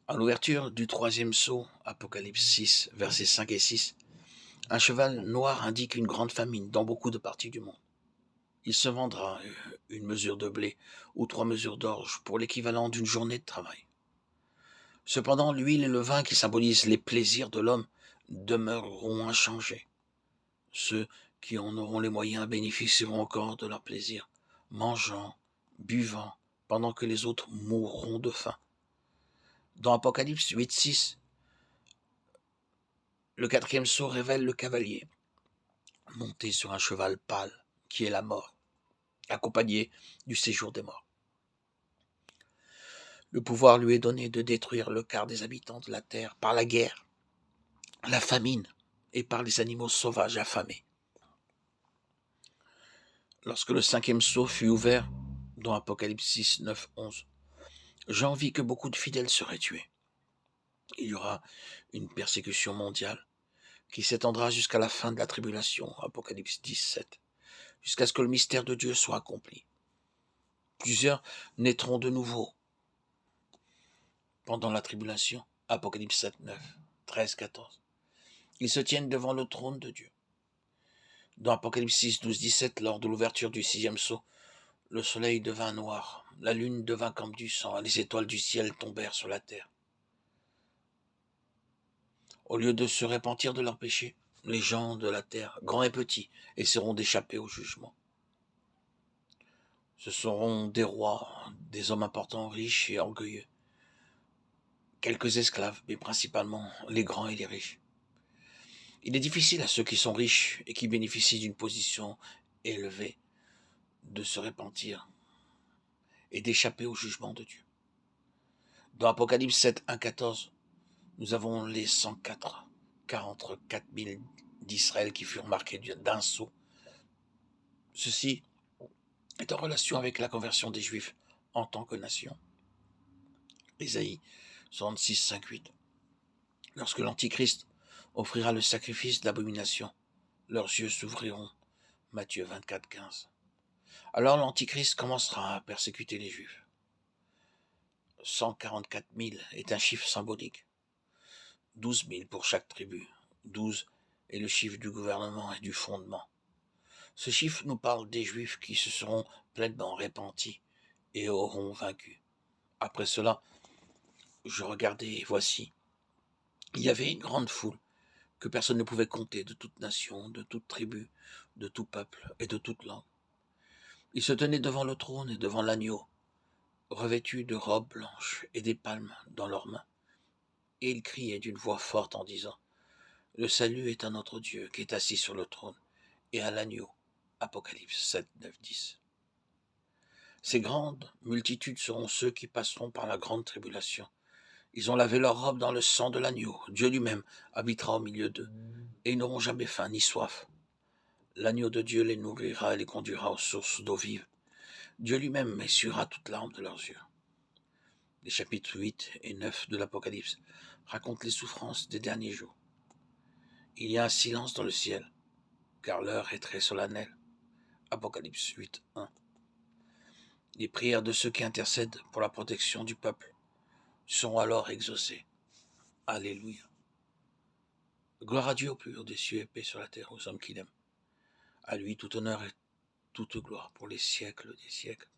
À l'ouverture du troisième sceau, Apocalypse 6, versets 5 et 6, un cheval noir indique une grande famine dans beaucoup de parties du monde. Il se vendra une mesure de blé ou 3 mesures d'orge pour l'équivalent d'une journée de travail. Cependant, l'huile et le vin qui symbolisent les plaisirs de l'homme demeureront inchangés. Ceux qui en auront les moyens bénéficieront encore de leur plaisir, mangeant, buvant, pendant que les autres mourront de faim. Dans Apocalypse 8.6, le quatrième sceau révèle le cavalier, monté sur un cheval pâle, qui est la mort, accompagné du séjour des morts. Le pouvoir lui est donné de détruire le quart des habitants de la terre par la guerre, la famine et par les animaux sauvages affamés. Lorsque le cinquième sceau fut ouvert, dans Apocalypse 6, 9, 11, Jean vit que beaucoup de fidèles seraient tués. Il y aura une persécution mondiale qui s'étendra jusqu'à la fin de la tribulation, Apocalypse 10, 7, jusqu'à ce que le mystère de Dieu soit accompli. Plusieurs naîtront de nouveau pendant la tribulation, Apocalypse 7, 9, 13, 14. Ils se tiennent devant le trône de Dieu. Dans Apocalypse 6, 12, 17, lors de l'ouverture du sixième sceau, le soleil devint noir, la lune devint comme du sang, et les étoiles du ciel tombèrent sur la terre. Au lieu de se repentir de leurs péchés, les gens de la terre, grands et petits, essaieront d'échapper au jugement. Ce seront des rois, des hommes importants, riches et orgueilleux, quelques esclaves, mais principalement les grands et les riches. Il est difficile à ceux qui sont riches et qui bénéficient d'une position élevée de se repentir et d'échapper au jugement de Dieu. Dans Apocalypse 7, 1, 14, nous avons les 144 000 d'Israël qui furent marqués d'un sceau. Ceci est en relation avec la conversion des Juifs en tant que nation. Ésaïe 66, 5, 8. Lorsque l'Antichrist offrira le sacrifice d'abomination, leurs yeux s'ouvriront. Matthieu 24, 15. Alors l'Antichrist commencera à persécuter les Juifs. 144 000 est un chiffre symbolique. 12 000 pour chaque tribu. 12 est le chiffre du gouvernement et du fondement. Ce chiffre nous parle des Juifs qui se seront pleinement repentis et auront vaincu. Après cela, je regardais et voici, il y avait une grande foule que personne ne pouvait compter, de toute nation, de toute tribu, de tout peuple et de toute langue. Ils se tenaient devant le trône et devant l'agneau, revêtus de robes blanches et des palmes dans leurs mains. Et ils criaient d'une voix forte en disant, « Le salut est à notre Dieu qui est assis sur le trône et à l'agneau. » Apocalypse 7, 9, 10. Ces grandes multitudes seront ceux qui passeront par la grande tribulation. Ils ont lavé leurs robes dans le sang de l'agneau. Dieu lui-même habitera au milieu d'eux, et ils n'auront jamais faim ni soif. L'agneau de Dieu les nourrira et les conduira aux sources d'eau vive. Dieu lui-même essuiera toute larme de leurs yeux. Les chapitres 8 et 9 de l'Apocalypse racontent les souffrances des derniers jours. Il y a un silence dans le ciel, car l'heure est très solennelle. Apocalypse 8, 1. Les prières de ceux qui intercèdent pour la protection du peuple seront alors exaucées. Alléluia. Gloire à Dieu au plus haut des cieux et paix sur la terre aux hommes qu'il aime. À lui tout honneur et toute gloire pour les siècles des siècles.